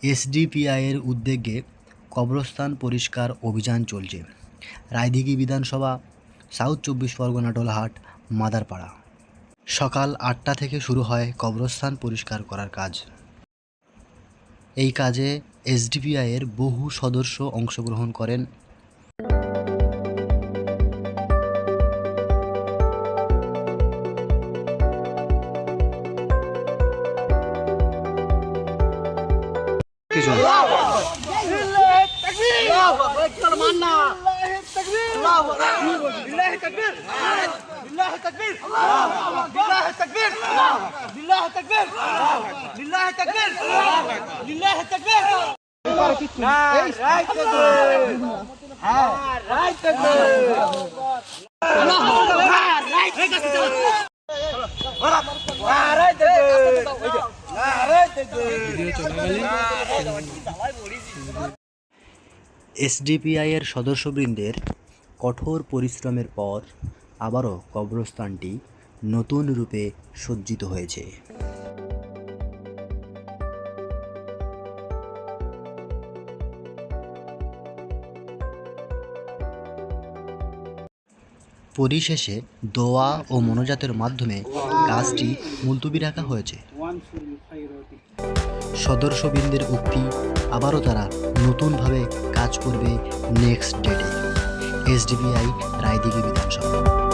এসডিপিআইয়ের উদ্যোগে কবরস্থান পরিষ্কার অভিযান চলছে। রায়দিঘি বিধানসভা, সাউথ 24 পরগনা, টোলাহাট, মাদারপাড়া। সকাল 8টা থেকে শুরু হয় কবরস্থান পরিষ্কার করার কাজ। এই কাজে এসডিপিআইয়ের বহু সদস্য অংশগ্রহণ করেন। এসডিপিআইয়ের সদস্যবৃন্দের কঠোর পরিশ্রমের পর আবারও কবরস্থানটি নতুন রূপে সজ্জিত হয়েছে। পরিশেষে দোয়া ও মোনাজাতের মাধ্যমে কাজটি মুলতবি রাখা হয়েছে। সদস্যবৃন্দের উক্তি, আবারও তারা নতুনভাবে কাজ করবে নেক্সট ডেটে। এসডিপিআই, রায়দিঘি বিধানসভা।